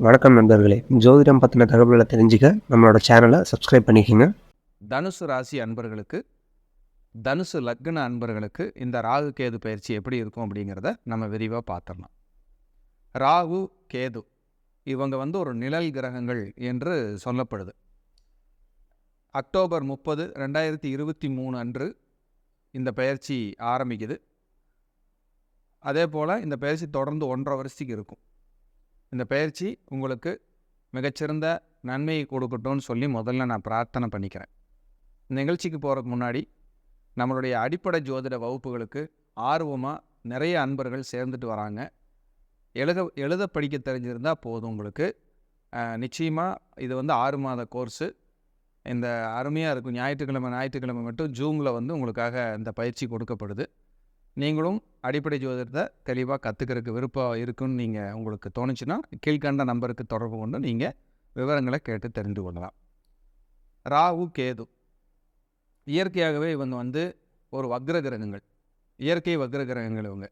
வணக்கம் நண்பர்களே. ஜோதிடம் பத்தின தகவல்கள தெரிஞ்சுக்க நம்மளோட சேனல சப்ஸ்கிரைப் பண்ணிக்கங்க. தனுசு ராசி அன்பர்களுக்கு, தனுசு லக்ன அன்பர்களுக்கு இந்த ராகு கேது பயிற்சி எப்படி இருக்கும் அப்படிங்கிறத நம்ம விரிவாக பார்த்துடலாம். ராகு கேது இவங்க ஒரு நிழல் கிரகங்கள் என்று சொல்லப்படுது. அக்டோபர் 30, 2023 அன்று இந்த பயிற்சி ஆரம்பிக்குது. அதே போல் இந்த பயிற்சி தொடர்ந்து 1.5 வருஷத்துக்கு இருக்கும். இந்த பயிற்சி உங்களுக்கு மிகச்சிறந்த நன்மையை கொடுக்கட்டும்னு சொல்லி முதல்ல நான் பிரார்த்தனை பண்ணிக்கிறேன். நிகழ்ச்சிக்கு போகிறதுக்கு முன்னாடி நம்மளுடைய அடிப்படை ஜோதிட வகுப்புகளுக்கு ஆர்வமாக நிறைய அன்பர்கள் சேர்ந்துட்டு வராங்க. எழுத படிக்க தெரிஞ்சிருந்தால் போதும் உங்களுக்கு. நிச்சயமாக இது 6 மாத கோர்ஸு. இந்த அருமையாக இருக்கும். ஞாயிற்றுக்கிழமை மட்டும் ஜூமில் உங்களுக்காக இந்த பயிற்சி கொடுக்கப்படுது. நீங்களும் அடிப்படை ஜோதிடத்தை தெளிவாக கற்றுக்கிறதுக்கு விருப்பம் இருக்குன்னு உங்களுக்கு தோணுச்சுன்னா கீழ்கண்ட நம்பருக்கு தொடர்பு கொண்டு நீங்கள் விவரங்களை கேட்டு தெரிந்து கொள்ளலாம். ராகு கேது இயற்கையாகவே இவங்க ஒரு வக்ர கிரகங்கள், இயற்கை வக்ர கிரகங்கள். இவங்க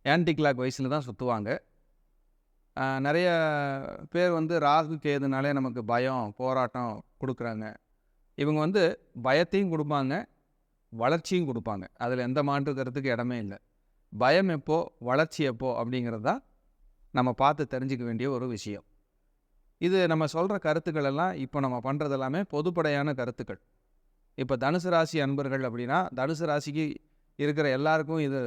ஆன்டி கிளாக் வயசில் தான் சுற்றுவாங்க. நிறைய பேர் ராகு கேதுனாலே நமக்கு பயம், போராட்டம் கொடுக்குறாங்க. இவங்க பயத்தையும் கொடுப்பாங்க, வளர்ச்சியும் கொடுப்பாங்க. அதில் எந்த மாற்று கருத்துக்கு இடமே இல்லை. பயம் எப்போ, வளர்ச்சி எப்போ அப்படிங்கிறது தான் நம்ம பார்த்து தெரிஞ்சிக்க வேண்டிய ஒரு விஷயம். இது நம்ம சொல்கிற கருத்துக்கள் எல்லாம் இப்போ நம்ம பண்ணுறது எல்லாமே பொதுப்படையான கருத்துக்கள். இப்போ தனுசு ராசி அன்பர்கள் அப்படின்னா தனுசு ராசிக்கு இருக்கிற எல்லாருக்கும் இது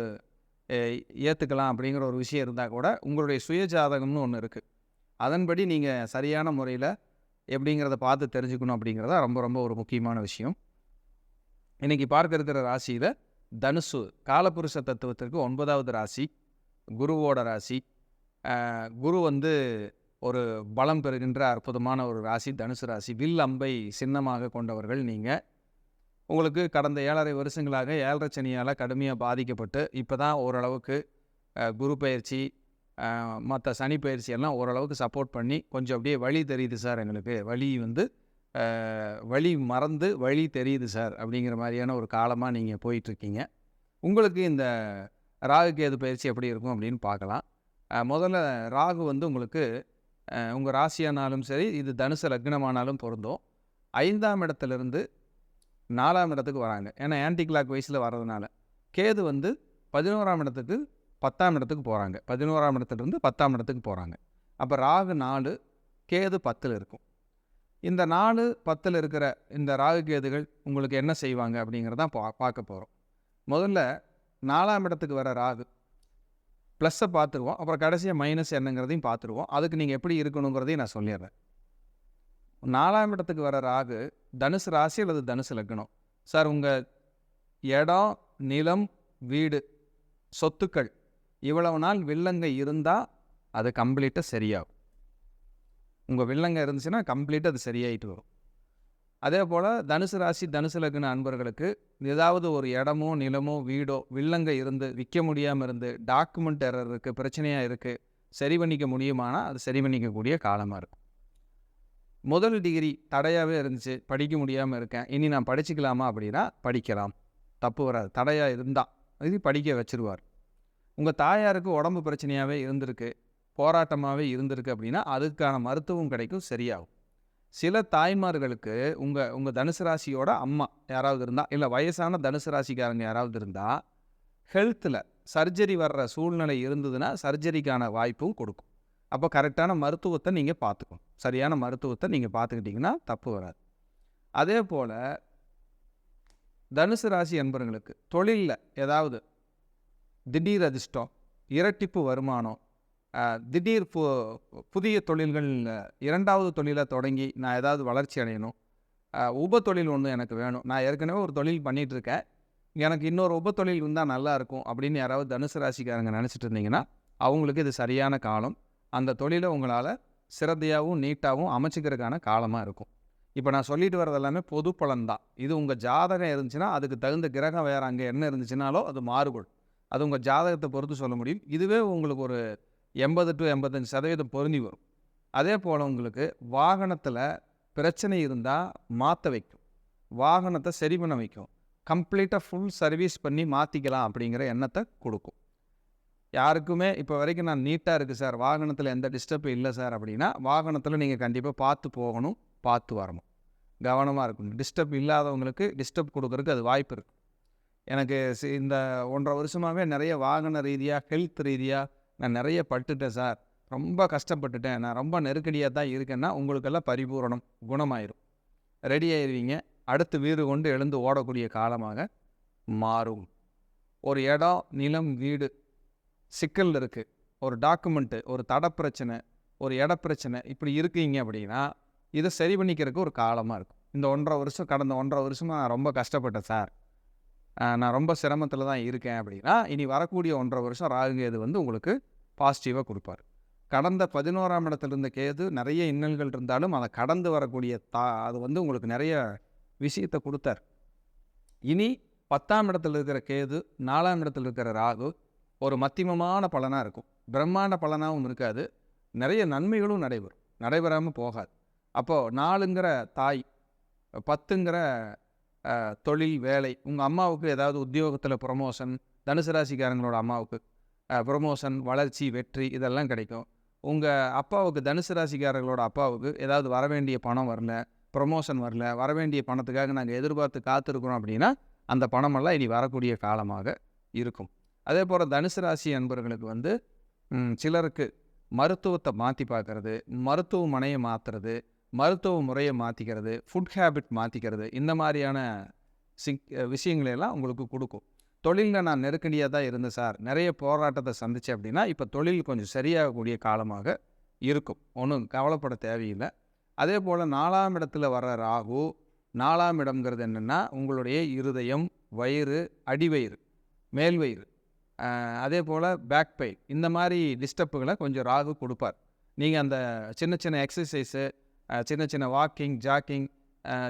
ஏற்றுக்கலாம் அப்படிங்கிற ஒரு விஷயம் இருந்தால் கூட உங்களுடைய சுய ஜாதகம்னு ஒன்று இருக்குது. அதன்படி நீங்கள் சரியான முறையில் எப்படிங்கிறத பார்த்து தெரிஞ்சுக்கணும் அப்படிங்கிறத ரொம்ப ரொம்ப ஒரு முக்கியமான விஷயம். இன்றைக்கி பார்க்க இருக்கிற ராசியில் தனுசு காலபுருஷ தத்துவத்திற்கு 9வது ராசி, குருவோட ராசி. குரு ஒரு பலம் பெறுகின்ற அற்புதமான ஒரு ராசி தனுசு ராசி. வில் அம்பை சின்னமாக கொண்டவர்கள் நீங்கள். உங்களுக்கு கடந்த 7.5 வருஷங்களாக 7.5 சனியால் கடுமையாக பாதிக்கப்பட்டு இப்போ தான் ஓரளவுக்கு குரு பயிற்சி, மற்ற சனி பயிற்சி எல்லாம் ஓரளவுக்கு சப்போர்ட் பண்ணி கொஞ்சம் அப்படியே வழி தெரியுது சார், எங்களுக்கு வழி மறந்து வழி தெரியுது சார் அப்படிங்கிற மாதிரியான ஒரு காலமாக நீங்கள் போயிட்டுருக்கீங்க. உங்களுக்கு இந்த ராகு கேது பயிற்சி எப்படி இருக்கும் அப்படின்னு பார்க்கலாம். முதல்ல ராகு உங்களுக்கு உங்கள் ராசியானாலும் சரி, இது தனுசு லக்னமானாலும் பொருந்தும். 5ஆம் இடத்துலேருந்து 4ஆம் இடத்துக்கு வராங்க. ஏன்னா ஆன்டி கிளாக் வயசில் வர்றதுனால. கேது 11ஆம் இடத்துக்கு 10ஆம் இடத்துக்கு போகிறாங்க. 11ஆம் இடத்துலேருந்து 10ஆம் இடத்துக்கு போகிறாங்க. அப்போ ராகு 4, கேது 10ல் இருக்கும். இந்த 4, 10ல் இருக்கிற இந்த ராகு கேதுகள் உங்களுக்கு என்ன செய்வாங்க அப்படிங்கிறதான் பார்க்க போகிறோம். முதல்ல 4ஆம் இடத்துக்கு வர ராகு ப்ளஸ்ஸை பார்த்துருவோம். அப்புறம் கடைசியாக மைனஸ் என்னங்கிறதையும் பார்த்துருவோம். அதுக்கு நீங்கள் எப்படி இருக்கணுங்கிறதையும் நான் சொல்லிடுறேன். 4ஆம் இடத்துக்கு வர ராகு தனுசு ராசி அல்லது தனுசு லக்னம். சார், உங்கள் இடம், நிலம், வீடு, சொத்துக்கள் இவ்வளவு நாள் வில்லங்க இருந்தால் அது கம்ப்ளீட்டாக சரியாகும். உங்கள் வில்லங்க இருந்துச்சுன்னா கம்ப்ளீட்டாக அது சரியாயிட்டு வரும். அதே போல் தனுசு ராசி தனுசு லக்ன அன்பர்களுக்கு ஏதாவது ஒரு இடமோ நிலமோ வீடோ வில்லங்க இருந்து விற்க முடியாமல் இருந்து டாக்குமெண்ட் எரர் இருக்குது, பிரச்சனையாக இருக்குது, சரி பண்ணிக்க முடியுமானால் அது சரி பண்ணிக்கக்கூடிய காலமாக இருக்கும். முதல் டிகிரி தடையாகவே இருந்துச்சு, படிக்க முடியாமல் இருக்கேன், இனி நான் படிச்சுக்கலாமா அப்படின்னா படிக்கலாம், தப்பு வராது. தடையாக இருந்தால் இது படிக்க வச்சுருவார். உங்கள் தாயாருக்கு உடம்பு பிரச்சனையாகவே இருந்திருக்கு, போராட்டமாகவே இருந்திருக்கு அப்படின்னா அதுக்கான மருத்துவம் கிடைக்கும், சரியாகும். சில தாய்மார்களுக்கு உங்கள் தனுசு ராசியோட அம்மா யாராவது இருந்தால், இல்லை வயசான தனுசு ராசிக்காரங்க யாராவது இருந்தால் ஹெல்த்தில் சர்ஜரி வர்ற சூழ்நிலை இருந்ததுன்னா சர்ஜரிக்கான வாய்ப்பும் கொடுக்கும். அப்போ கரெக்டான மருத்துவத்தை நீங்கள் பார்த்துக்கணும். சரியான மருத்துவத்தை நீங்கள் பார்த்துக்கிட்டிங்கன்னா தப்பு வராது. அதே போல் தனுசு ராசி என்பவர்களுக்கு தொழிலில் ஏதாவது திடீர் அதிர்ஷ்டம், இரட்டிப்பு வருமானம், திடீர் புதிய தொழில்கள், 2வது தொழிலை தொடங்கி நான் ஏதாவது வளர்ச்சி அடையணும், உப தொழில் ஒன்று எனக்கு வேணும், நான் ஏற்கனவே ஒரு தொழில் பண்ணிகிட்ருக்கேன், எனக்கு இன்னொரு உப தொழில் இருந்தால் நல்லாயிருக்கும் அப்படின்னு யாராவது தனுசு ராசிக்காரங்க நினச்சிட்டு இருந்தீங்கன்னா அவங்களுக்கு இது சரியான காலம். அந்த தொழிலை உங்களால் சிறந்தையாகவும் நீட்டாகவும் அமைச்சிக்கிறதுக்கான காலமாக இருக்கும். இப்போ நான் சொல்லிட்டு வர்றது எல்லாமே பொது பலன்தான். இது உங்கள் ஜாதகம் இருந்துச்சுன்னா அதுக்கு தகுந்த கிரகம் வேறு அங்கே என்ன இருந்துச்சுனாலோ அது மாறுபடும். அது உங்கள் ஜாதகத்தை பொறுத்து சொல்ல முடியும். இதுவே உங்களுக்கு ஒரு 80 to 85% பொருந்தி வரும். அதே போல் உங்களுக்கு வாகனத்தில் பிரச்சனை இருந்தால் மாற்ற வைக்கும், வாகனத்தை சரி பண்ண வைக்கும், கம்ப்ளீட்டாக ஃபுல் சர்வீஸ் பண்ணி மாற்றிக்கலாம் அப்படிங்கிற எண்ணத்தை கொடுக்கும். யாருக்குமே இப்போ வரைக்கும் நான் நீட்டாக இருக்குது சார், வாகனத்தில் எந்த டிஸ்டர்பும் இல்லை சார் அப்படின்னா, வாகனத்தில் நீங்கள் கண்டிப்பாக பார்த்து போகணும், பார்த்து வரணும், கவனமாக இருக்கணும். டிஸ்டர்ப் இல்லாதவங்களுக்கு டிஸ்டர்ப் கொடுக்கறதுக்கு அது வாய்ப்பு இருக்குது. எனக்கு இந்த 1.5 வருஷமாகவே நிறைய வாகன ரீதியாக, ஹெல்த் ரீதியாக நான் நிறைய பட்டுட்டேன் சார், ரொம்ப கஷ்டப்பட்டுட்டேன், நான் ரொம்ப நெருக்கடியாக தான் இருக்கேன்னா, உங்களுக்கெல்லாம் பரிபூரணம் குணமாயிரும், ரெடி ஆயிடுவீங்க. அடுத்து வீறு கொண்டு எழுந்து ஓடக்கூடிய காலமாக மாறும். ஒரு இடம், நிலம், வீடு சிக்கல் இருக்குது, ஒரு டாக்குமெண்ட்டு, ஒரு தட பிரச்சனை, ஒரு இட பிரச்சனை, இப்படி இருக்கீங்க அப்படின்னா இதை சரி பண்ணிக்கிறதுக்கு ஒரு காலமாக இருக்கும். இந்த 1.5 வருஷம், கடந்த 1.5 வருஷமாக நான் ரொம்ப கஷ்டப்பட்டேன் சார், நான் ரொம்ப சிரமத்தில் தான் இருக்கேன் அப்படின்னா, இனி வரக்கூடிய 1.5 வருஷம் ராகுகேது வந்து உங்களுக்கு பாசிட்டிவாக கொடுப்பார். கடந்த 11ஆம் இடத்துல இருந்த கேது நிறைய இன்னல்கள் இருந்தாலும் அதை கடந்து வரக்கூடிய அது வந்து உங்களுக்கு நிறைய விஷயத்தை கொடுத்தார். இனி 10ஆம் இடத்துல இருக்கிற கேது, 4ஆம் இடத்துல இருக்கிற ராகு ஒரு மத்தியமமான பலனாக இருக்கும். பிரம்மாண்ட பலனாகவும் இருக்காது, நிறைய நன்மைகளும் நடைபெறாமல் போகாது. அப்போது 4ங்கிற தாய், 10ங்கிற தொழில், வேலை, உங்கள் அம்மாவுக்கு ஏதாவது உத்தியோகத்தில் ப்ரொமோஷன், தனுசு ராசிக்காரங்களோட அம்மாவுக்கு ப்ரொமோஷன், வளர்ச்சி, வெற்றி இதெல்லாம் கிடைக்கும். உங்கள் அப்பாவுக்கு, தனுசு ராசிக்காரர்களோட அப்பாவுக்கு ஏதாவது வரவேண்டிய பணம் வரல, ப்ரொமோஷன் வரல, வரவேண்டிய பணத்துக்காக நாங்கள் எதிர்பார்த்து காத்திருக்கிறோம் அப்படின்னா அந்த பணமெல்லாம் இனி வரக்கூடிய காலமாக இருக்கும். அதே போல் தனுசு ராசி அன்பர்களுக்கு வந்து சிலருக்கு மருத்துவத்தை மாற்றி பார்க்கறது, மருத்துவமனையை மாற்றுறது, மருத்துவ முறையை மாற்றிக்கிறது, ஃபுட் ஹேபிட் மாற்றிக்கிறது, இந்த மாதிரியான விஷயங்களெல்லாம் உங்களுக்கு கொடுக்கும். தொழிலில் நான் நெருக்கடியாக தான் இருந்தேன் சார், நிறைய போராட்டத்தை சந்தித்தேன் அப்படின்னா இப்போ தொழில் கொஞ்சம் சரியாகக்கூடிய காலமாக இருக்கும், ஒன்றும் கவலைப்பட தேவையில்லை. அதே போல் 4ஆம் இடத்துல வர ராகு, 4ஆம் இடம்ங்கிறது என்னென்னா உங்களுடைய இருதயம், வயிறு, அடிவயிறு, மேல்வயிறு, அதே போல் பேக் பெயின், இந்த மாதிரி டிஸ்டர்புகளை கொஞ்சம் ராகு கொடுப்பார். நீங்கள் அந்த சின்ன சின்ன எக்ஸசைஸு, சின்ன சின்ன வாக்கிங், ஜாக்கிங்,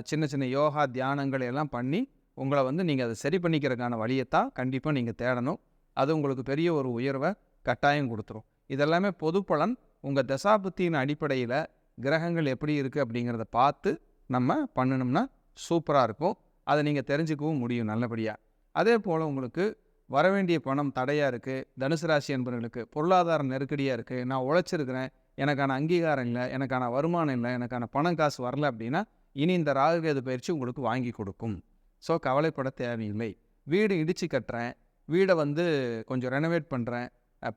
சின்ன சின்ன யோகா, தியானங்கள் எல்லாம் பண்ணி உங்களை வந்து நீங்கள் அதை சரி பண்ணிக்கிறதுக்கான வழியைத்தான் கண்டிப்பாக நீங்கள் தேடணும். அது உங்களுக்கு பெரிய ஒரு உயர்வை கட்டாயம் கொடுத்துரும். இதெல்லாமே பொது பலன். உங்கள் தசாபுத்தியின் அடிப்படையில் கிரகங்கள் எப்படி இருக்குது அப்படிங்கிறத பார்த்து நம்ம பண்ணணும்னா சூப்பராக இருக்கும். அதை நீங்கள் தெரிஞ்சுக்கவும் முடியும் நல்லபடியாக. அதே போல் உங்களுக்கு வரவேண்டிய பணம் தடையாக இருக்குது, தனுசு ராசி என்பவர்களுக்கு பொருளாதார நெருக்கடியாக இருக்குது, நான் உழைச்சிருக்கிறேன், எனக்கான அங்கீகாரம் இல்லை, எனக்கான வருமானம் இல்லை, எனக்கான பணம் காசு வரல அப்படின்னா இனி இந்த ராகுகேது பயிற்சி உங்களுக்கு வாங்கி கொடுக்கும். ஸோ கவலைப்பட தேவையில்லை. வீடு இடித்து கட்டுறேன், வீடை வந்து கொஞ்சம் ரெனோவேட் பண்ணுறேன்,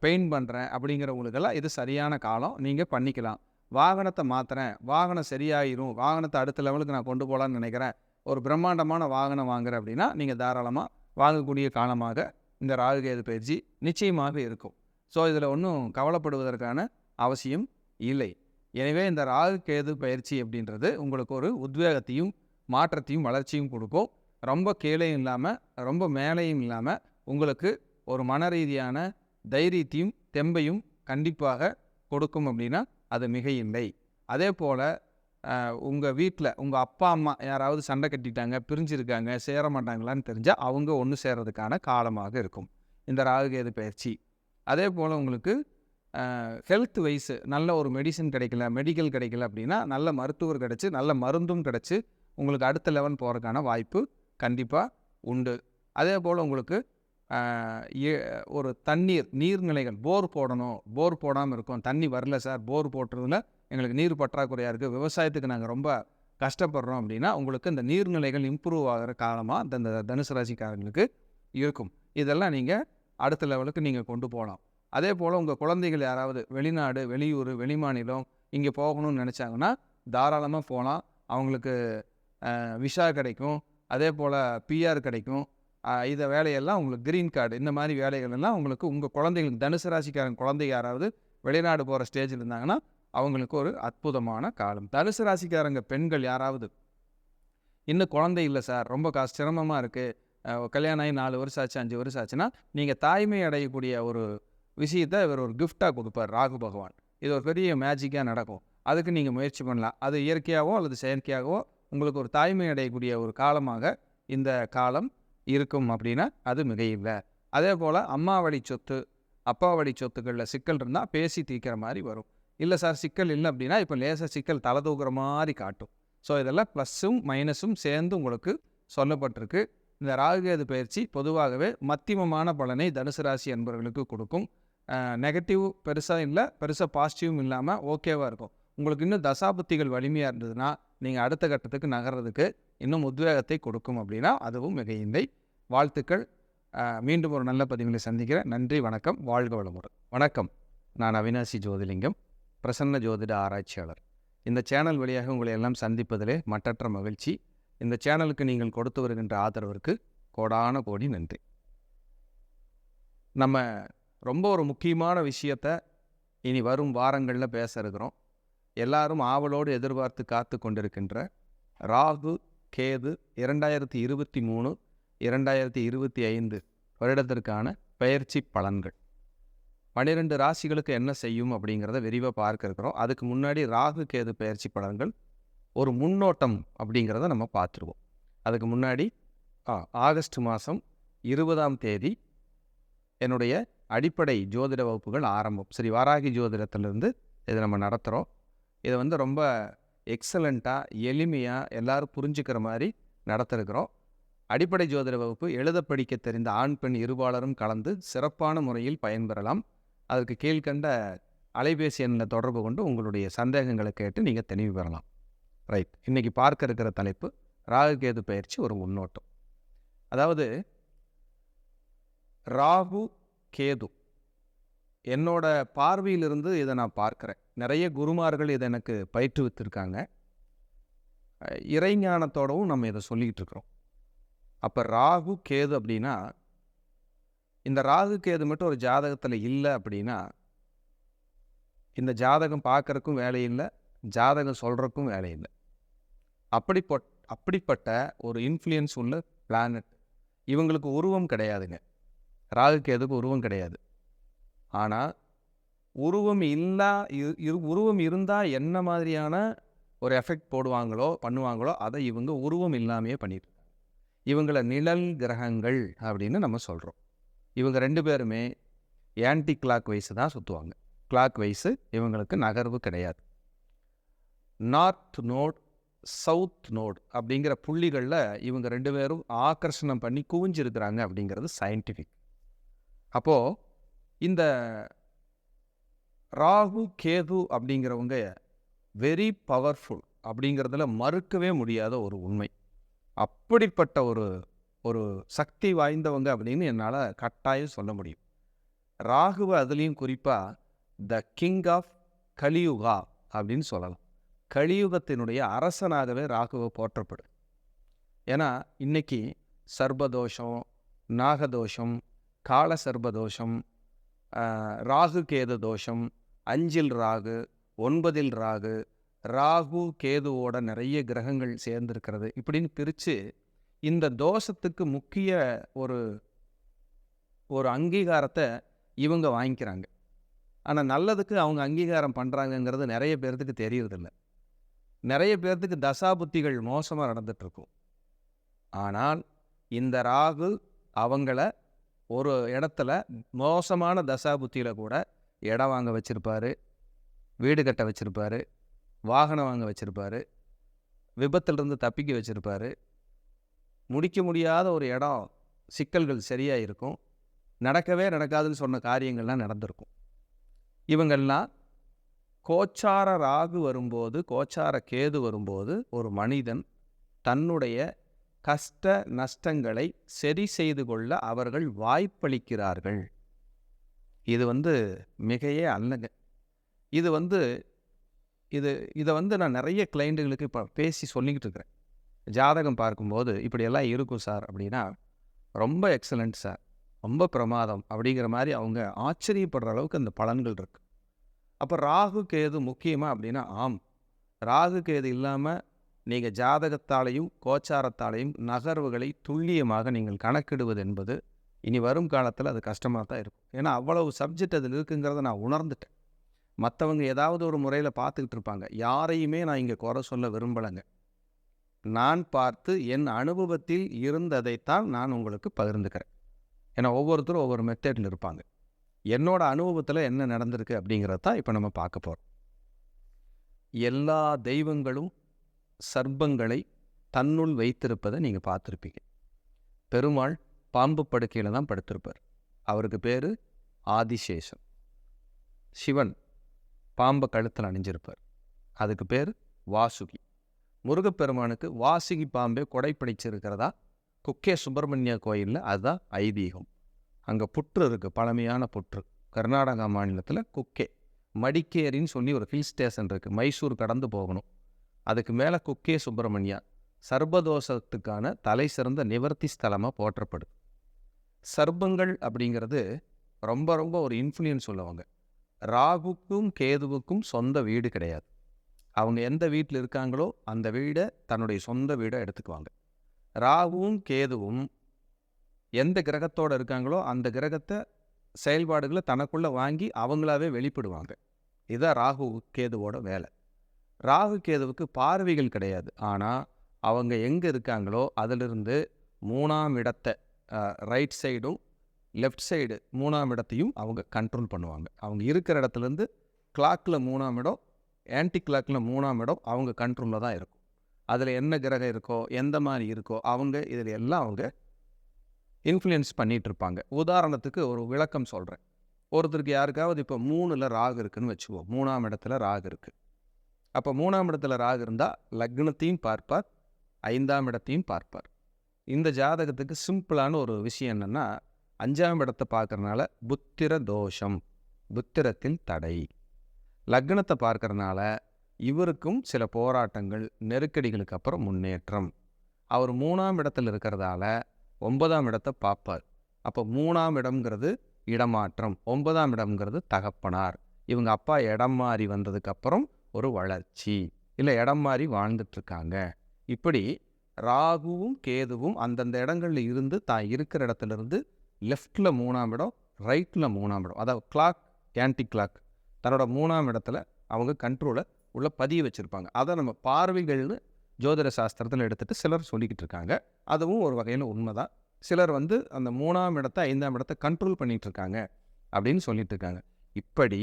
பெயிண்ட் பண்ணுறேன் அப்படிங்கிறவங்களுக்கெல்லாம் இது சரியான காலம், நீங்கள் பண்ணிக்கலாம். வாகனத்தை மாற்றுறேன், வாகனம் சரியாயிரும், வாகனத்தை அடுத்த லெவலுக்கு நான் கொண்டு போகலான்னு நினைக்கிறேன், ஒரு பிரம்மாண்டமான வாகனம் வாங்குறேன் அப்படின்னா நீங்கள் தாராளமாக வாங்கக்கூடிய காலமாக இந்த ராகுகேது பயிற்சி நிச்சயமாக இருக்கும். ஸோ இதில் ஒன்றும் கவலைப்படுவதற்கான அவசியம் இல்லை. எனவே இந்த ராகுகேது பயிற்சி அப்படின்றது உங்களுக்கு ஒரு உத்வேகத்தையும் மாற்றத்தையும் வளர்ச்சியும் கொடுக்கும். ரொம்ப கீழேயும் இல்லாமல் ரொம்ப மேலேயும் இல்லாமல் உங்களுக்கு ஒரு மன ரீதியான தைரியத்தையும் தெம்பையும் கண்டிப்பாக கொடுக்கும் அப்படின்னா அது மிக இல்லை. அதே போல் உங்கள் வீட்டில் உங்கள் அப்பா அம்மா யாராவது சண்டை கட்டிட்டாங்க, பிரிஞ்சிருக்காங்க, சேர மாட்டாங்களான்னு தெரிஞ்சால் அவங்க ஒன்று சேர்றதுக்கான காலமாக இருக்கும் இந்த ராகுகேது பயிற்சி. அதே போல் உங்களுக்கு ஹெல்த் வைஸு நல்ல ஒரு மெடிக்கல் கிடைக்கல அப்படின்னா நல்ல மருத்துவர் கிடச்சி, நல்ல மருந்தும் கிடச்சி உங்களுக்கு அடுத்த லெவல் போகிறதுக்கான வாய்ப்பு கண்டிப்பாக உண்டு. அதே போல் உங்களுக்கு ஒரு நீர்நிலைகள் போர் போடணும், போர் போடாமல் இருக்கும், தண்ணி வரல சார், போர் போட்டுறதுல எங்களுக்கு நீர் பற்றாக்குறையாக இருக்குது, விவசாயத்துக்கு நாங்கள் ரொம்ப கஷ்டப்படுறோம் அப்படின்னா உங்களுக்கு இந்த நீர்நிலைகள் இம்ப்ரூவ் ஆகிற காலமாக இந்த தனுசு ராசிக்காரங்களுக்கு இருக்கும். இதெல்லாம் நீங்கள் அடுத்த லெவலுக்கு நீங்கள் கொண்டு போகலாம். அதே போல் உங்கள் குழந்தைகள் யாராவது வெளிநாடு, வெளியூர், வெளிமாநிலம் இங்கே போகணும்னு நினச்சாங்கன்னா தாராளமாக போகலாம். அவங்களுக்கு விசா கிடைக்கும், அதே போல் பிஆர் கிடைக்கும். இதை வேலையெல்லாம் உங்களுக்கு க்ரீன் கார்டு, இந்த மாதிரி வேலைகள் எல்லாம் உங்களுக்கு உங்கள் குழந்தைகளுக்கு, தனுசு ராசிக்காரங்க குழந்தைங்க யாராவது வெளிநாடு போகிற ஸ்டேஜில் இருந்தாங்கன்னா அவங்களுக்கு ஒரு அற்புதமான காலம். தனுசு ராசிக்காரங்க பெண்கள் யாராவது இன்னும் குழந்தை இல்லை சார், ரொம்ப சிரமமாக இருக்குது, கல்யாணம் ஆகி 4 வருஷம் ஆச்சு, 5 வருஷம் ஆச்சுன்னா நீங்கள் தாய்மை அடையக்கூடிய ஒரு விஷயத்தை இவர் ஒரு கிஃப்டாக கொடுப்பார் ராகு பகவான். இது ஒரு பெரிய மேஜிக்காக நடக்கும். அதுக்கு நீங்கள் முயற்சி பண்ணலாம். அது இயற்கையாகவோ அல்லது செயற்கையாகவோ உங்களுக்கு ஒரு தாய்மை அடையக்கூடிய ஒரு காலமாக இந்த காலம் இருக்கும் அப்படின்னா அது மிகையில்லை. அதே போல் அம்மா வழி சொத்து, அப்பா வழி சொத்துக்களில் சிக்கல் இருந்தால் பேசி தீர்க்கிற மாதிரி வரும். இல்லை சார் சிக்கல் இல்லை அப்படின்னா இப்போ லேசாக சிக்கல் தலை தூக்குற மாதிரி காட்டும். ஸோ இதெல்லாம் ப்ளஸ்ஸும் மைனஸும் சேர்ந்து உங்களுக்கு சொல்லப்பட்டிருக்கு. இந்த ராகுகேது பயிற்சி பொதுவாகவே மத்தியமமான பலனை தனுசு ராசி அன்பர்களுக்கு கொடுக்கும். நெகட்டிவ் பெருசாக இல்லை, பெருசாக பாசிட்டிவும் இல்லாமல் ஓகேவாக இருக்கும். உங்களுக்கு இன்னும் தசாபுத்திகள் வலிமையாக இருந்ததுன்னா நீங்கள் அடுத்த கட்டத்துக்கு நகர்றதுக்கு இன்னும் உத்வேகத்தை கொடுக்கும் அப்படின்னா அதுவும் மிகையில்லை. வாழ்த்துக்கள். மீண்டும் ஒரு நல்ல பதிவில் சந்திக்கிறேன். நன்றி, வணக்கம், வாழ்க வளமுடன். வணக்கம், நான் அவினாசி ஜோதிலிங்கம், பிரசன்ன ஜோதிட ஆராய்ச்சியாளர். இந்த சேனல் வழியாக உங்களை எல்லாம் சந்திப்பதிலே மட்டற்ற மகிழ்ச்சி. இந்த சேனலுக்கு நீங்கள் கொடுத்து வருகின்ற ஆதரவிற்கு கோடான கோடி நன்றி. நம்ம ரொம்ப ஒரு முக்கியமான விஷயத்தை இனி வரும் வாரங்களில் பேச இருக்கிறோம். எல்லாரும் ஆவலோடு எதிர்பார்த்து காத்து கொண்டிருக்கின்ற ராகு கேது 2023 2025 வருடத்திற்கான பெயர்ச்சி பலன்கள் 12 ராசிகளுக்கு என்ன செய்யும் அப்படிங்கிறத விரிவாக பார்க்க இருக்கிறோம். அதுக்கு முன்னாடி ராகு கேது பெயர்ச்சி பலன்கள் ஒரு முன்னோட்டம் அப்படிங்கிறத நம்ம பார்த்துருவோம். அதுக்கு முன்னாடி ஆகஸ்ட் மாதம் 20ஆம் தேதி என்னுடைய அடிப்படை ஜோதிட வகுப்புகள் ஆரம்பம். ஸ்ரீ வாராகி ஜோதிடத்திலிருந்து இதை நம்ம நடத்துகிறோம். இதை வந்து ரொம்ப எக்ஸலண்ட்டாக எளிமையாக எல்லோரும் புரிஞ்சுக்கிற மாதிரி நடத்திருக்கிறோம். அடிப்படை ஜோதிட வகுப்பு எழுத படிக்க தெரிந்த ஆண் பெண் இருபாலரும் கலந்து சிறப்பான முறையில் பயன்பெறலாம். அதற்கு கீழ்கண்ட அலைபேசி எண்ணில் தொடர்பு கொண்டு உங்களுடைய சந்தேகங்களை கேட்டு நீங்கள் தெளிவு பெறலாம். ரைட், இன்றைக்கி பார்க்க இருக்கிற தலைப்பு ராகு கேது பயிற்சி ஒரு முன்னோட்டம். அதாவது ராகு கேது என்னோட பார்வையிலிருந்து இதை நான் பார்க்குறேன். நிறைய குருமார்கள் இதை எனக்கு பயிற்றுவித்திருக்காங்க. இறைஞானத்தோடவும் நம்ம இதை சொல்லிக்கிட்டு இருக்கிறோம். அப்போ ராகு கேது அப்படின்னா, இந்த ராகு கேது மட்டும் ஒரு ஜாதகத்தில் இல்லை அப்படின்னா இந்த ஜாதகம் பார்க்குறக்கும் வேலை இல்லை, ஜாதகம் சொல்கிறக்கும் வேலை இல்லை. அப்படிப்பட்ட ஒரு இன்ஃப்ளூயன்ஸ் உள்ள பிளானட். இவங்களுக்கு உருவம் கிடையாதுங்க. ராகு கேதுக்கு உருவம் கிடையாது. ஆனால் உருவம் இருந்தால் என்ன மாதிரியான ஒரு எஃபெக்ட் பண்ணுவாங்களோ அதை இவங்க உருவம் இல்லாமையே பண்ணிட்டு இருக்காங்க. இவங்களை நிழல் கிரகங்கள் அப்படின்னு நம்ம சொல்கிறோம். இவங்க 2 பேருமே ஆன்டி கிளாக் வைஸ் தான் சுற்றுவாங்க. கிளாக் வைஸு இவங்களுக்கு நகர்வு கிடையாது. நார்த் நோட், சவுத் நோட் அப்படிங்கிற புள்ளிகளில் இவங்க 2 பேரும் ஆக்கர்ஷணம் பண்ணி குவிஞ்சிருக்கிறாங்க அப்படிங்கிறது சயின்டிஃபிக். அப்போது இந்த ராகு கேது அப்படிங்கிறவங்க வெரி பவர்ஃபுல் அப்படிங்கிறதுல மறுக்கவே முடியாத ஒரு உண்மை. அப்படிப்பட்ட ஒரு சக்தி வாய்ந்தவங்க அப்படின்னு என்னால் கட்டாயம் சொல்ல முடியும். ராகுவை அதுலேயும் குறிப்பாக த கிங் ஆஃப் கலியுகா அப்படின்னு சொல்லலாம். கலியுகத்தினுடைய அரசனாகவே ராகுவை போற்றப்படும். ஏன்னா இன்னைக்கு சர்பதோஷம், நாகதோஷம், கால சர்பதோஷம், ராகு கேது தோஷம், 5 ராகு, 9 ராகு, ராகு கேதுவோட நிறைய கிரகங்கள் சேர்ந்திருக்கிறது இப்படின்னு பிரித்து இந்த தோஷத்துக்கு முக்கிய ஒரு அங்கீகாரத்தை இவங்க வாங்கிக்கிறாங்க. ஆனால் நல்லதுக்கு அவங்க அங்கீகாரம் பண்ணுறாங்கங்கிறது நிறைய பேர்த்துக்கு தெரியறதில்ல. நிறைய பேர்த்துக்கு தசாபுத்திகள் மோசமாக நடந்துகிட்ருக்கும். ஆனால் இந்த ராகு அவங்கள ஒரு இடத்துல மோசமான தசாபுத்தியில் கூட இடம் வாங்க வச்சுருப்பார், வீடு கட்ட வச்சுருப்பார், வாகனம் வாங்க வச்சுருப்பார், விபத்திலிருந்து தப்பிக்க வச்சுருப்பார். முடிக்க முடியாத ஒரு இடம் சிக்கல்கள் சரியாக இருக்கும். நடக்கவே நடக்காதுன்னு சொன்ன காரியங்கள்லாம் நடந்திருக்கும். இவங்கெல்லாம் கோச்சார ராகு வரும்போது, கோச்சார கேது வரும்போது ஒரு மனிதன் தன்னுடைய கஷ்ட நஷ்டங்களை சரி செய்து கொள்ள அவர்கள் வாய்ப்பளிக்கிறார்கள். இது மிகையே அல்லங்க. இதை நான் நிறைய கிளைண்ட்டுகளுக்கு இப்போ பேசி சொல்லிக்கிட்டு இருக்கிறேன். ஜாதகம் பார்க்கும்போது இப்படியெல்லாம் இருக்கும் சார் அப்படின்னா, ரொம்ப எக்ஸலண்ட் சார், ரொம்ப பிரமாதம் அப்படிங்கிற மாதிரி அவங்க ஆச்சரியப்படுற அளவுக்கு அந்த பலன்கள் இருக்குது. அப்போ ராகு கேது முக்கியமாக அப்படின்னா, ராகு கேது இல்லாமல் நீங்கள் ஜாதகத்தாலையும் கோச்சாரத்தாலையும் நகர்வுகளை துல்லியமாக நீங்கள் கணக்கிடுவது என்பது இனி வரும் காலத்தில் அது கஷ்டமாக தான் இருக்கும். ஏன்னா அவ்வளவு சப்ஜெக்ட் அதில் இருக்குங்கிறத நான் உணர்ந்துட்டேன். மற்றவங்க ஏதாவது ஒரு முறையில் பார்த்துக்கிட்டு இருப்பாங்க. யாரையுமே நான் இங்கே குறை சொல்ல விரும்பலைங்க. நான் பார்த்து என் அனுபவத்தில் இருந்ததைத்தான் நான் உங்களுக்கு பகிர்ந்துக்கிறேன். ஏன்னா ஒவ்வொருத்தரும் ஒவ்வொரு மெத்தடில் இருப்பாங்க. என்னோட அனுபவத்தில் என்ன நடந்திருக்கு அப்படிங்கிறத தான் இப்போ நம்ம பார்க்க போகிறோம். எல்லா தெய்வங்களும் சர்ப்பங்களை தன்னுள் வைத்திருப்பதை நீங்கள் பார்த்துருப்பீங்க. பெருமாள் பாம்பு படுக்கையில் தான் படுத்திருப்பார். அவருக்கு பேர் ஆதிசேஷன். சிவன் பாம்பை கழுத்தில் அணிஞ்சிருப்பார். அதுக்கு பேர் வாசுகி. முருகப்பெருமானுக்கு வாசுகி பாம்பே கொடை பிடிச்சிருக்கிறதா குக்கே சுப்பிரமணிய கோயிலில் அதுதான் ஐதீகம். அங்கே புற்று இருக்குது, பழமையான புற்று. கர்நாடகா மாநிலத்தில் குக்கே மடிக்கேரின்னு சொல்லி ஒரு ஹில் ஸ்டேஷன் இருக்குது, மைசூர் கடந்து போகணும். அதுக்கு மேலே குக்கே சுப்பிரமணியா சர்பதோஷத்துக்கான தலை சிறந்த நிவர்த்தி ஸ்தலமாக போற்றப்படுது. சர்ப்பங்கள் அப்படிங்கிறது ரொம்ப ரொம்ப ஒரு இன்ஃப்ளூயன்ஸ் உள்ளவங்க. ராகுக்கும் கேதுவுக்கும் சொந்த வீடு கிடையாது. அவங்க எந்த வீட்டில் இருக்காங்களோ அந்த வீடை தன்னுடைய சொந்த வீடை எடுத்துக்குவாங்க. ராகுவும் கேதுவும் எந்த கிரகத்தோடு இருக்காங்களோ அந்த கிரகத்தை செயல்பாடுகளை தனக்குள்ளே வாங்கி அவங்களாவே வெளிப்படுவாங்க. இதுதான் ராகு கேதுவோட வேலை. ராகு கேதுவுக்கு பார்வைகள் கிடையாது. ஆனால் அவங்க எங்கே இருக்காங்களோ அதிலிருந்து 3ஆம் இடத்தை, ரைட் சைடும் லெஃப்ட் சைடு 3ஆம் இடத்தையும் அவங்க கண்ட்ரோல் பண்ணுவாங்க. அவங்க இருக்கிற இடத்துலேருந்து கிளாக்கில் 3ஆம் இடம், ஆன்டி கிளாக்கில் 3ஆம் இடம் அவங்க கண்ட்ரோலில் தான் இருக்கும். அதில் என்ன கிரகம் இருக்கோ எந்த மாதிரி இருக்கோ அவங்க இதில் எல்லாம் அவங்க இன்ஃப்ளூயன்ஸ் பண்ணிகிட்டு இருப்பாங்க. உதாரணத்துக்கு ஒரு விளக்கம் சொல்கிறேன். ஒருத்தருக்கு யாருக்காவது இப்போ 3ல் ராகு இருக்குதுன்னு வச்சுக்குவோம். 3ஆம் இடத்துல ராகு இருக்குது. அப்போ 3ஆம் இடத்துல ராகு இருந்தால் லக்னத்தையும் பார்ப்பார், 5ஆம் இடத்தையும் பார்ப்பார். இந்த ஜாதகத்துக்கு சிம்பிளான ஒரு விஷயம் என்னென்னா, 5ஆம் இடத்தை பார்க்கறனால புத்திர தோஷம், புத்திரத்தில் தடை. லக்னத்தை பார்க்கறனால இவருக்கும் சில போராட்டங்கள், நெருக்கடிகளுக்கு அப்புறம் முன்னேற்றம். அவர் 3ஆம் இடத்தில் இருக்கிறதால 9ஆம் இடத்தை பார்ப்பார். அப்போ 3ஆம் இடம்ங்கிறது இடமாற்றம், 9ஆம் இடம்ங்கிறது தகப்பனார். இவங்க அப்பா இடம் மாறி வந்ததுக்கப்புறம் ஒரு வளர்ச்சி, இல்லை இடம் மாறி வாழ்ந்துட்டுருக்காங்க. இப்படி ராகுவும் கேதுவும் அந்தந்த இடங்களில் இருந்து தான் இருக்கிற இடத்துலேருந்து லெஃப்டில் 3ஆம் இடம், ரைட்டில் 3ஆம் இடம், அதாவது கிளாக் ஆன்டி கிளாக் தன்னோட 3ஆம் இடத்துல அவங்க கண்ட்ரோலை உள்ள பதிய வச்சுருப்பாங்க. அதை நம்ம பார்வைகள்னு ஜோதிட சாஸ்திரத்தில் எடுத்துகிட்டு சிலர் சொல்லிக்கிட்டு இருக்காங்க. அதுவும் ஒரு வகையில் உண்மை தான். சிலர் அந்த 3ஆம் இடத்தை 5ஆம் இடத்தை கண்ட்ரோல் பண்ணிகிட்டு இருக்காங்க அப்படின்னு சொல்லிட்டு இருக்காங்க. இப்படி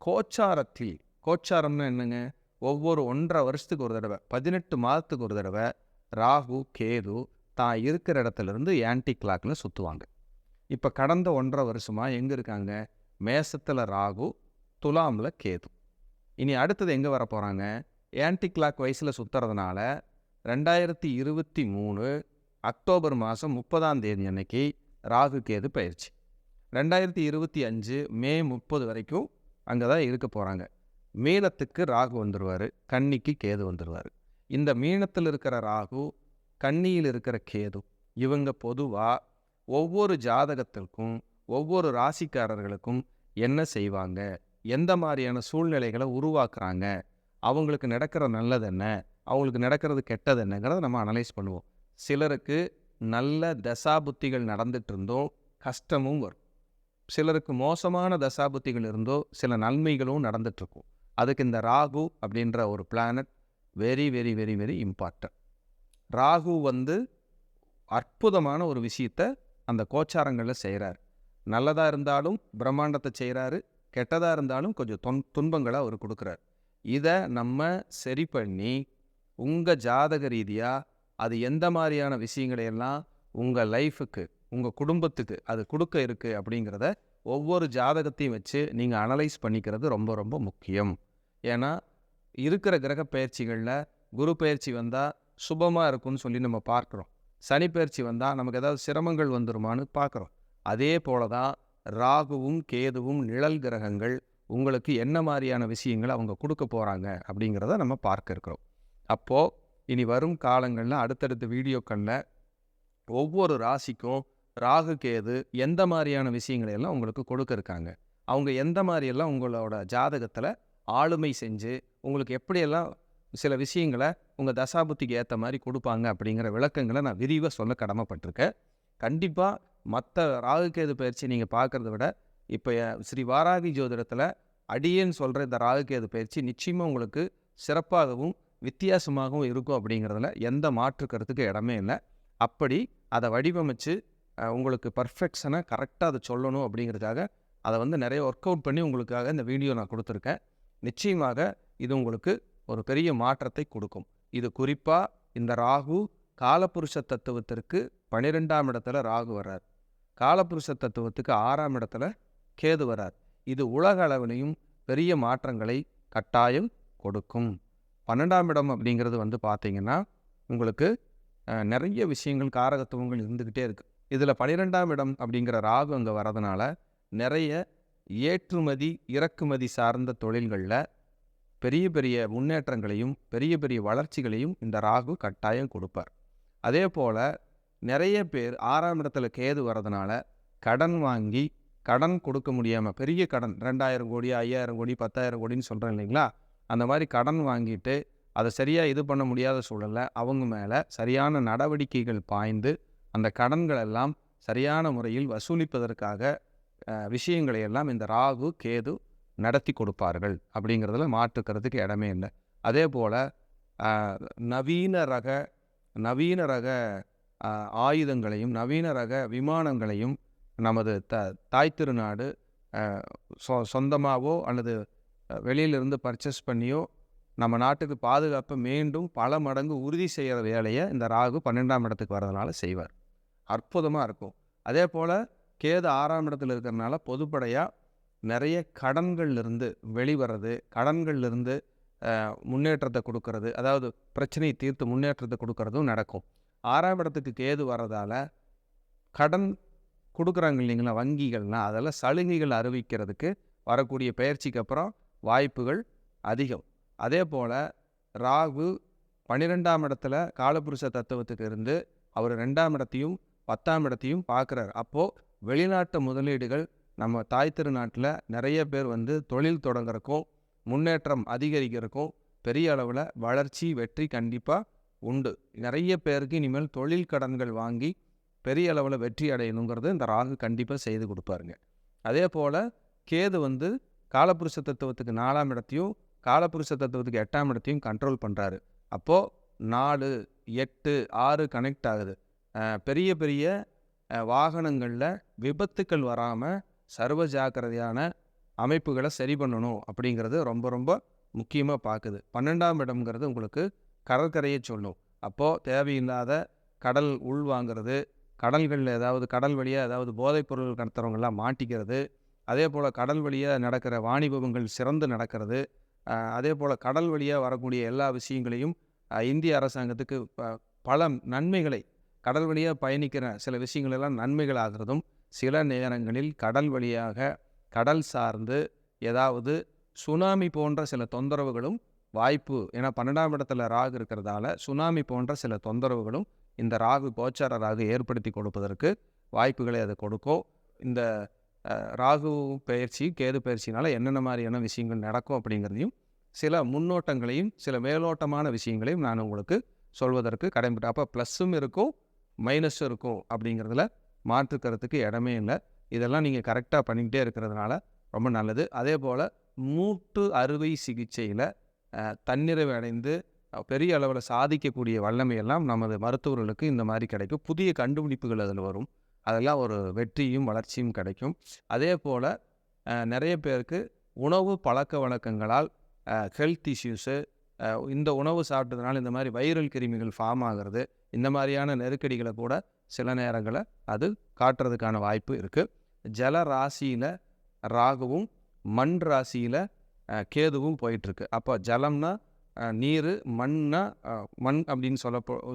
கோச்சாரத்தில், கோச்சாரம்னா என்னங்க, ஒவ்வொரு 1.5 வருஷத்துக்கு ஒரு தடவை, 18 மாதத்துக்கு ஒரு தடவை ராகு கேது தான் இருக்கிற இடத்துலேருந்து ஆன்டி கிளாக்கில் சுற்றுவாங்க. இப்போ கடந்த 1.5 வருஷமாக எங்கே இருக்காங்க? மேசத்தில் ராகு, துலாமில் கேது. இனி அடுத்தது எங்கே வர போகிறாங்க? ஆன்டி கிளாக் வயசில் சுற்றுறதுனால 2023 அக்டோபர் மாதம் 30ஆம் தேதி அன்னைக்கு ராகு கேது பயிற்சி. 2025 மே 30 வரைக்கும் அங்கே தான் இருக்க போகிறாங்க. மீனத்துக்கு ராகு வந்துடுவார், கன்னிக்கு கேது வந்துடுவார். இந்த மீனத்தில் இருக்கிற ராகு, கன்னியில் இருக்கிற கேது, இவங்க பொதுவாக ஒவ்வொரு ஜாதகத்திற்கும் ஒவ்வொரு ராசிக்காரர்களுக்கும் என்ன செய்வாங்க, எந்த மாதிரியான சூழ்நிலைகளை உருவாக்குறாங்க, அவங்களுக்கு நடக்கிற நல்லது என்ன, அவங்களுக்கு நடக்கிறது கெட்டது என்னங்கிறத நம்ம அனலைஸ் பண்ணுவோம். சிலருக்கு நல்ல தசாபுத்திகள் நடந்துட்டு இருந்தோ கஷ்டமும் வரும். சிலருக்கு மோசமான தசாபுத்திகள் இருந்தோ சில நன்மைகளும் நடந்துட்டுருக்கும். அதுக்கு இந்த ராகு அப்படின்ற ஒரு planet very very very very important. Rahu அற்புதமான ஒரு விஷயத்தை அந்த கோச்சாரங்களில் செய்கிறார். நல்லதாக இருந்தாலும் பிரம்மாண்டத்தை செய்கிறாரு, கெட்டதாக இருந்தாலும் கொஞ்சம் துன்பங்களை அவர் கொடுக்குறார். இதை நம்ம சரி பண்ணி உங்கள் ஜாதக ரீதியாக அது எந்த மாதிரியான விஷயங்களையெல்லாம் உங்கள் லைஃபுக்கு, உங்கள் குடும்பத்துக்கு அது கொடுக்க இருக்குது அப்படிங்கிறத ஒவ்வொரு ஜாதகத்தையும் வச்சு நீங்கள் அனலைஸ் பண்ணிக்கிறது ரொம்ப ரொம்ப முக்கியம். ஏன்னா இருக்கிற கிரக பயிற்சிகளில் குரு பயிற்சி வந்தால் சுபமாக இருக்கும்னு சொல்லி நம்ம பார்க்குறோம். சனி பயிற்சி வந்தால் நமக்கு ஏதாவது சிரமங்கள் வந்துருமான்னு பார்க்குறோம். அதே போல தான் ராகுவும் கேதுவும் நிழல் கிரகங்கள் உங்களுக்கு என்ன மாதிரியான விஷயங்களை அவங்க கொடுக்க போகிறாங்க அப்படிங்கிறத நம்ம பார்க்க இருக்கிறோம். அப்போது இனி வரும் காலங்களில் அடுத்தடுத்த வீடியோக்களில் ஒவ்வொரு ராசிக்கும் ராகு கேது எந்த மாதிரியான விஷயங்களையெல்லாம் உங்களுக்கு கொடுக்க இருக்காங்க, அவங்க எந்த மாதிரியெல்லாம் உங்களோட ஜாதகத்தில் ஆளுமை செஞ்சு உங்களுக்கு எப்படியெல்லாம் சில விஷயங்களை உங்கள் தசாபுத்திக்கு ஏற்ற மாதிரி கொடுப்பாங்க அப்படிங்கிற விளக்கங்களை நான் விரிவாக சொல்ல கடமைப்பட்டிருக்கேன். கண்டிப்பாக மற்ற ராகு கேது பயிற்சி நீங்கள் பார்க்குறத விட இப்போ ஸ்ரீ வாராகி ஜோதிடத்தில் அடியேன்னு சொல்கிற இந்த ராகு கேது பயிற்சி நிச்சயமாக உங்களுக்கு சிறப்பாகவும் வித்தியாசமாகவும் இருக்கும் அப்படிங்கிறதுல எந்த மாற்று கருத்துக்கு இடமே இல்லை. அப்படி அதை வடிவமைச்சு உங்களுக்கு பர்ஃபெக்ஷனாக கரெக்டாக அதை சொல்லணும் அப்படிங்கிறதுக்காக அதை நிறைய ஒர்க் அவுட் பண்ணி உங்களுக்காக இந்த வீடியோ நான் கொடுத்துருக்கேன். நிச்சயமாக இது உங்களுக்கு ஒரு பெரிய மாற்றத்தை கொடுக்கும். இது குறிப்பாக இந்த ராகு காலபுருஷ தத்துவத்திற்கு 12ஆம் இடத்துல ராகு வர்றார், காலபுருஷ தத்துவத்துக்கு 6ஆம் இடத்துல கேது வர்றார். இது உலக அளவிலையும் பெரிய மாற்றங்களை கட்டாயம் கொடுக்கும். 12ஆம் இடம் அப்படிங்கிறது வந்து பார்த்தீங்கன்னா உங்களுக்கு நிறைய விஷயங்கள் காரகத்துவங்கள் இருந்துக்கிட்டே இருக்குது. இதில் 12ஆம் இடம் அப்படிங்கிற ராகு அங்கே வரதுனால நிறைய ஏற்றுமதி இறக்குமதி சார்ந்த தொழில்களில் பெரிய பெரிய முன்னேற்றங்களையும் பெரிய பெரிய வளர்ச்சிகளையும் இந்த ராகு கட்டாயம் கொடுப்பார். அதே போல் நிறைய பேர் 6ஆம் இடத்துல கேது வரதுனால கடன் வாங்கி கடன் கொடுக்க முடியாமல் பெரிய கடன் 2000 கோடி 5000 கோடி 10,000 கோடின்னு சொல்கிறேன் இல்லைங்களா, அந்த மாதிரி கடன் வாங்கிட்டு அதை சரியாக இது பண்ண முடியாத சூழலில் அவங்க மேலே சரியான நடவடிக்கைகள் பாய்ந்து அந்த கடன்கள் எல்லாம் சரியான முறையில் வசூலிப்பதற்காக விஷயங்களை எல்லாம் இந்த ராகு கேது நடத்தி கொடுப்பார்கள். அப்படிங்கிறதுல மாற்றுக்கிறதுக்கு இடமே இல்லை. அதே போல் நவீன ரக ஆயுதங்களையும் நவீன ரக விமானங்களையும் நமது தாய் திருநாடு சொந்தமாகவோ அல்லது வெளியிலிருந்து பர்ச்சேஸ் பண்ணியோ நம்ம நாட்டுக்கு பாதுகாப்பை மீண்டும் பல மடங்கு உறுதி செய்கிற வேலையை இந்த ராகு 12ஆம் இடத்துக்கு வர்றதுனால செய்வார். அற்புதமாக இருக்கும். அதே போல் கேது 6ஆம் இடத்துல இருக்கிறதுனால பொதுப்படையாக நிறைய கடன்கள்லேருந்து வெளிவரது, கடன்கள்லேருந்து முன்னேற்றத்தை கொடுக்கறது, அதாவது பிரச்சனையை தீர்த்து முன்னேற்றத்தை கொடுக்கறதும் நடக்கும். 6ஆம் இடத்துக்கு கேது வர்றதால கடன் கொடுக்குறாங்க இல்லைங்களா வங்கிகள்னால், அதெல்லாம் சலுகைகள் அறிவிக்கிறதுக்கு வரக்கூடிய பயிற்சிக்கு அப்புறம் வாய்ப்புகள் அதிகம். அதே போல் ராகு 12ஆம் இடத்துல காலபுருஷ தத்துவத்துக்கு இருந்து அவர் 2ஆம் இடத்தையும் 10ஆம் இடத்தையும் பார்க்குறார். அப்போது வெளிநாட்டு முதலீடுகள் நம்ம தாய் திருநாட்டில் நிறைய பேர் வந்து தொழில் தொடங்குறக்கும் முன்னேற்றம் அதிகரிக்கிறக்கும் பெரிய அளவில் வளர்ச்சி வெற்றி கண்டிப்பாக உண்டு. நிறைய பேருக்கு இனிமேல் தொழில் கடன்கள் வாங்கி பெரிய அளவில் வெற்றி அடையணுங்கிறது இந்த ராகு கண்டிப்பாக செய்து கொடுப்பாருங்க. அதே போல் கேது வந்து காலபுருஷ தத்துவத்துக்கு 4ஆம் இடத்தையும் காலபுருஷ தத்துவத்துக்கு 8ஆம் இடத்தையும் கண்ட்ரோல் பண்ணுறாரு. அப்போது 4, 8, 6 கனெக்ட் ஆகுது. பெரிய பெரிய வாகனங்களில் விபத்துக்கள் வராமல் சர்வ ஜாக்கிரதையான அமைப்புகளை சரி பண்ணணும் அப்படிங்கிறது ரொம்ப ரொம்ப முக்கியமாக பார்க்குது. 12ஆம் இடம்ங்கிறது உங்களுக்கு கடற்கரையை சொல்லும். அப்போது தேவையில்லாத கடல் உள்வாங்கிறது, கடல்களில் ஏதாவது கடல் வழியாக ஏதாவது போதைப் பொருள் கடத்துறவங்கெல்லாம் மாட்டிக்கிறது, அதே போல் கடல் வழியாக நடக்கிற வாணிபங்கள் சிறந்து நடக்கிறது, அதே போல் கடல் வழியாக வரக்கூடிய எல்லா விஷயங்களையும் இந்திய அரசாங்கத்துக்கு பல நன்மைகளை கடல் வழியாக பயணிக்கிற சில விஷயங்களெல்லாம் நன்மைகள் ஆகிறதும், சில நேரங்களில் கடல் வழியாக கடல் சார்ந்து ஏதாவது சுனாமி போன்ற சில தொந்தரவுகளும் வாய்ப்பு. ஏன்னா 12ஆம் இடத்துல ராகு இருக்கிறதால சுனாமி போன்ற சில தொந்தரவுகளும் இந்த ராகு கோச்சார ராகு ஏற்படுத்தி கொடுப்பதற்கு வாய்ப்புகளை அது கொடுக்கும். இந்த ராகு பயிற்சி கேது பயிற்சினால் என்னென்ன மாதிரியான விஷயங்கள் நடக்கும் அப்படிங்கிறதையும் சில முன்னோட்டங்களையும் சில மேலோட்டமான விஷயங்களையும் நான் உங்களுக்கு சொல்வதற்கு கடமைப்பட்டேன். அப்போ ப்ளஸ்ஸும் இருக்கும் மைனஸும் இருக்கும் அப்படிங்கிறதுல மாற்றுக்கிறதுக்கு இடமே இல்லை. இதெல்லாம் நீங்கள் கரெக்டாக பண்ணிக்கிட்டே இருக்கிறதுனால ரொம்ப நல்லது. அதே போல் மூட்டு அறுவை சிகிச்சையில் தன்னிறைவு அடைந்து பெரிய அளவில் சாதிக்கக்கூடிய வல்லமையெல்லாம் நமது மருத்துவர்களுக்கு இந்த மாதிரி கிடைக்கும். புதிய கண்டுபிடிப்புகள் அதில் வரும். அதெல்லாம் ஒரு வெற்றியும் வளர்ச்சியும் கிடைக்கும். அதே போல் நிறைய பேருக்கு உணவு பழக்க வழக்கங்களால் ஹெல்த் இஷ்யூஸு, இந்த உணவு சாப்பிட்டதுனால இந்த மாதிரி வைரல் கிருமிகள் ஃபார்ம் ஆகிறது, இந்த மாதிரியான நெருக்கடிகளை கூட சில நேரங்களில் அது காட்டுறதுக்கான வாய்ப்பு இருக்குது. ஜல ராசியில் ராகுவும் மண் ராசியில் கேதுவும் போயிட்டுருக்கு. அப்போ ஜலம்னா நீர், மண்ணா மண் அப்படின்னு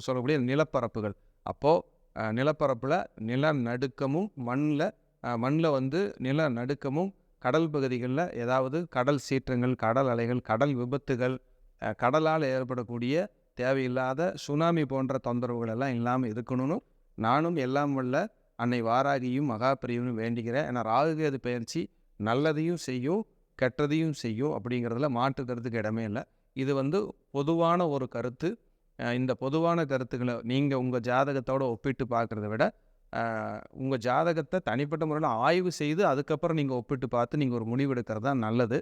சொல்லக்கூடிய நிலப்பரப்புகள். அப்போது நிலப்பரப்பில் நிலநடுக்கமும் மண்ணில் வந்து நிலநடுக்கமும், கடல் பகுதிகளில் ஏதாவது கடல் சீற்றங்கள், கடல் அலைகள், கடல் விபத்துகள், கடலால் ஏற்படக்கூடிய தேவையில்லாத சுனாமி போன்ற தொந்தரவுகள் எல்லாம் இல்லாமல் இருக்கணும்னு நானும் எல்லாம் வல்ல அன்னை வாராகியும் மகாபிரியும் வேண்டிக்கிறேன். ஏன்னா ராகுகேது பயிற்சி நல்லதையும் செய்யும் கெட்டதையும் செய்யும் அப்படிங்கிறதுல மாற்றுக்கிறதுக்கு இடமே இல்லை. இது வந்து பொதுவான ஒரு கருத்து. இந்த பொதுவான கருத்துக்களை நீங்கள் உங்கள் ஜாதகத்தோடு ஒப்பிட்டு பார்க்குறத விட உங்கள் ஜாதகத்தை தனிப்பட்ட முறையில் ஆய்வு செய்து அதுக்கப்புறம் நீங்கள் ஒப்பிட்டு பார்த்து நீங்கள் ஒரு முடிவு எடுக்கிறது தான் நல்லது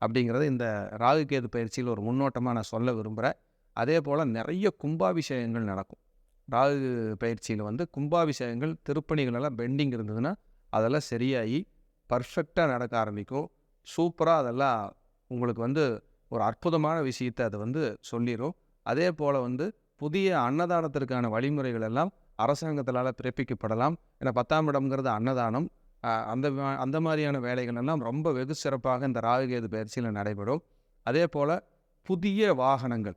அப்படிங்கிறது இந்த ராகுகேது பயிற்சியில் ஒரு முன்னோட்டமாக நான் சொல்ல விரும்புகிறேன். அதே போல் நிறைய கும்பாபிஷேகங்கள் நடக்கும். ராகு பயிற்சியில் வந்து கும்பாபிஷேகங்கள் திருப்பணிகள் எல்லாம் பெண்டிங் இருந்ததுன்னா அதெல்லாம் சரியாகி பர்ஃபெக்டாக நடக்க ஆரம்பிக்கும். சூப்பராக அதெல்லாம் உங்களுக்கு வந்து ஒரு அற்புதமான விஷயத்தை அது வந்து சொல்லிடும். அதே போல் வந்து புதிய அன்னதானத்திற்கான வழிமுறைகள் எல்லாம் அரசாங்கத்தால் பிறப்பிக்கப்படலாம். ஏன்னா 10ஆம் இடம்ங்கிறது அன்னதானம். அந்த மாதிரியான வேலைகள் எல்லாம் ரொம்ப வெகு சிறப்பாக இந்த ராகுகேது பயிற்சியில் நடைபெறும். அதே போல் புதிய வாகனங்கள்,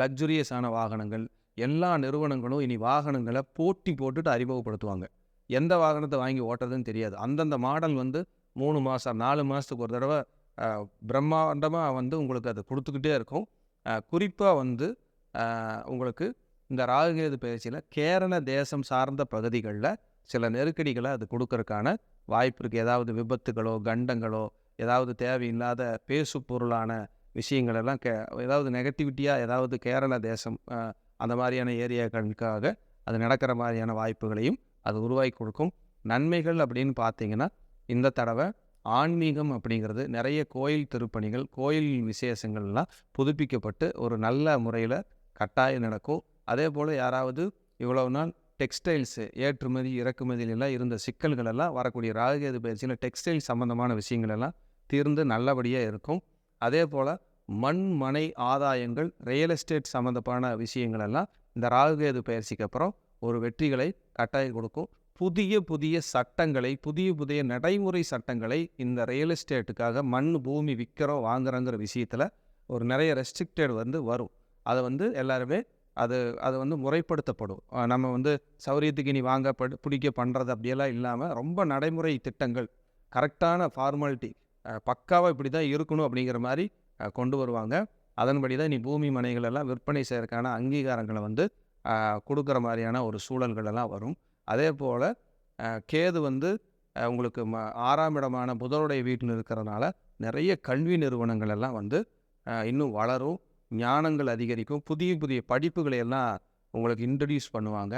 லக்ஸுரியஸான வாகனங்கள், எல்லா நிறுவனங்களும் இனி வாகனங்களை போட்டி போட்டுட்டு அறிமுகப்படுத்துவாங்க. எந்த வாகனத்தை வாங்கி ஓட்டுறதுன்னு தெரியாது. அந்தந்த மாடல் வந்து 3 மாதம் 4 மாதத்துக்கு ஒரு தடவை பிரம்மாண்டமாக வந்து உங்களுக்கு அது கொடுத்துக்கிட்டே இருக்கும். குறிப்பாக வந்து உங்களுக்கு இந்த ராகுகேது பயிற்சியில் கேரள தேசம் சார்ந்த பகுதிகளில் சில நெருக்கடிகளை அது கொடுக்கறதுக்கான வாய்ப்பு இருக்குது. ஏதாவது விபத்துகளோ கண்டங்களோ ஏதாவது தேவையில்லாத பேசு பொருளான விஷயங்களெல்லாம் ஏதாவது நெகட்டிவிட்டியாக ஏதாவது கேரள தேசம் அந்த மாதிரியான ஏரியாக்களுக்காக அது நடக்கிற மாதிரியான வாய்ப்புகளையும் அது உருவாக்கி கொடுக்கும். நன்மைகள் அப்படின்னு பார்த்தீங்கன்னா, இந்த தடவை ஆன்மீகம் அப்படிங்கிறது நிறைய கோயில் திருப்பணிகள், கோயில் விசேஷங்கள்லாம் புதுப்பிக்கப்பட்டு ஒரு நல்ல முறையில் கட்டாயம் நடக்கும். அதே போல் யாராவது இவ்வளவு நாள் டெக்ஸ்டைல்ஸு ஏற்றுமதி இறக்குமதியிலெல்லாம் இருந்த சிக்கல்கள் எல்லாம் வரக்கூடிய ராகுகேது பயிற்சியில் டெக்ஸ்டைல் சம்மந்தமான விஷயங்கள் எல்லாம் தீர்ந்து நல்லபடியாக இருக்கும். அதே போல் மண் மனை ஆதாயங்கள், ரியல் எஸ்டேட் சம்மந்தமான விஷயங்கள் எல்லாம் இந்த ராகுகேது பயிற்சிக்கு அப்புறம் ஒரு வெற்றிகளை கட்டாயம் கொடுக்கும். புதிய புதிய சட்டங்களை, புதிய புதிய நடைமுறை சட்டங்களை இந்த ரியல் எஸ்டேட்டுக்காக மண் பூமி விற்கிறோம் வாங்குறோங்கிற விஷயத்தில் ஒரு நிறைய ரெஸ்ட்ரிக்டட் வந்து வரும். அதை வந்து எல்லாருமே அது வந்து முறைப்படுத்தப்படும். நம்ம வந்து சௌரியத்துக்கு இனி வாங்க பிடிக்க பண்ணுறது அப்படியெல்லாம் இல்லாமல் ரொம்ப நடைமுறை திட்டங்கள், கரெக்டான ஃபார்மாலிட்டி, பக்காவாக இப்படி தான் இருக்கணும் அப்படிங்கிற மாதிரி கொண்டு வருவாங்க. அதன்படி தான் இனி பூமி மனைகள் எல்லாம் விற்பனை செய்யறதுக்கான அங்கீகாரங்களை வந்து கொடுக்குற மாதிரியான ஒரு சூழல்கள் எல்லாம் வரும். அதே போல் கேது வந்து உங்களுக்கு 6ஆம் இடமான புதனுடைய வீட்டில் இருக்கிறதுனால நிறைய கல்வி நிறுவனங்கள் எல்லாம் வந்து இன்னும் வளரும், ஞானங்கள் அதிகரிக்கும், புதிய புதிய படிப்புகளை எல்லாம் உங்களுக்கு இன்ட்ரடியூஸ் பண்ணுவாங்க.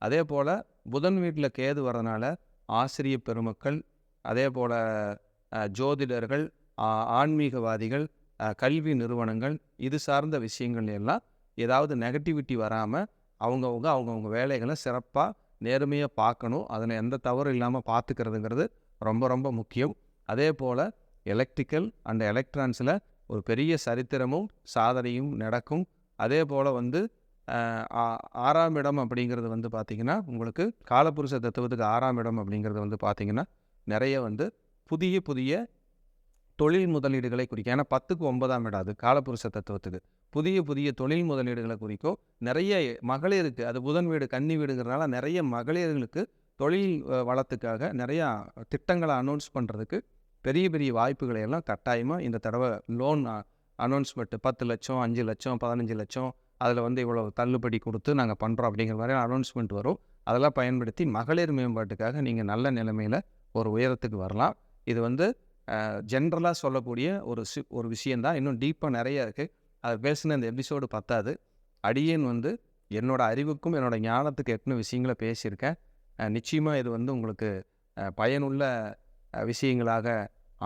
அதே போல் புதன் வீட்டில் கேது வரதுனால ஆசிரிய பெருமக்கள், அதே போல் ஜோதிடர்கள், ஆன்மீகவாதிகள், கல்வி நிறுவனங்கள், இது சார்ந்த விஷயங்கள் எல்லாம் ஏதாவது நெகட்டிவிட்டி வராமல் அவங்கவுங்க வேலைகளை சிறப்பாக நேர்மையாக பார்க்கணும். அதில் எந்த தவறும் இல்லாமல் பார்த்துக்கிறதுங்கிறது ரொம்ப ரொம்ப முக்கியம். அதே போல் எலக்ட்ரிக்கல் அண்ட் எலக்ட்ரான்ஸில் ஒரு பெரிய சரித்திரமும் சாதனையும் நடக்கும். அதே போல் வந்து 6ஆம் இடம் அப்படிங்கிறது வந்து பார்த்திங்கன்னா, உங்களுக்கு காலபுருஷ தத்துவத்துக்கு 6ஆம் இடம் அப்படிங்கிறது வந்து பார்த்திங்கன்னா நிறைய வந்து புதிய புதிய தொழில் முதலீடுகளை குறிக்கும். ஏன்னா 10க்கு 9ஆம் இடம் அது காலபுருஷ தத்துவத்துக்கு. புதிய புதிய தொழில் முதலீடுகளை குறிக்கும். நிறைய மகளிருக்கு, அது புதன் வீடு கன்னி வீடுங்கிறதுனால நிறைய மகளிர்களுக்கு தொழில் வளத்துக்காக நிறையா திட்டங்களை அனௌன்ஸ் பண்ணுறதுக்கு பெரிய பெரிய வாய்ப்புகளை எல்லாம் கட்டாயமாக இந்த தடவை லோன் அனௌன்ஸ்மெண்ட்டு 10 லட்சம் 5 லட்சம் 15 லட்சம் அதில் வந்து இவ்வளோ தள்ளுபடி கொடுத்து நாங்கள் பண்ணுறோம் அப்படிங்கிற மாதிரி அனௌன்ஸ்மெண்ட் வரும். அதெல்லாம் பயன்படுத்தி மகளிர் மேம்பாட்டுக்காக நீங்கள் நல்ல நிலைமையில் ஒரு உயரத்துக்கு வரலாம். இது வந்து ஜென்ரலாக சொல்லக்கூடிய ஒரு விஷயந்தான். இன்னும் டீப்பாக நிறைய இருக்குது. அதை பேசின இந்த எபிசோடு பத்தாது. அடியேன் வந்து என்னோடய அறிவுக்கும் என்னோடய ஞானத்துக்கு எத்தனை விஷயங்களை பேசியிருக்கேன். நிச்சயமாக இது வந்து உங்களுக்கு பயனுள்ள விஷயங்களாக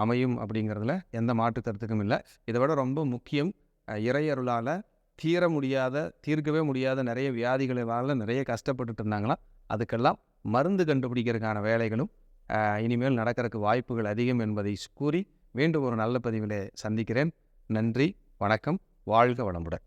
அமையும் அப்படிங்கிறதுல எந்த மாற்று கருத்துக்கும் இல்லை. இதை விட ரொம்ப முக்கியம், இறையருளால் தீர்க்கவே முடியாத நிறைய வியாதிகளால் நிறைய கஷ்டப்பட்டுட்டு இருந்தாங்களாம். அதுக்கெல்லாம் மருந்து கண்டுபிடிக்கிறதுக்கான வேலைகளும் இனிமேல் நடக்கிறதுக்கு வாய்ப்புகள் அதிகம் என்பதை கூறி மீண்டும் ஒரு நல்ல பதிவிலே சந்திக்கிறேன். நன்றி, வணக்கம், வாழ்க வளமுடன்.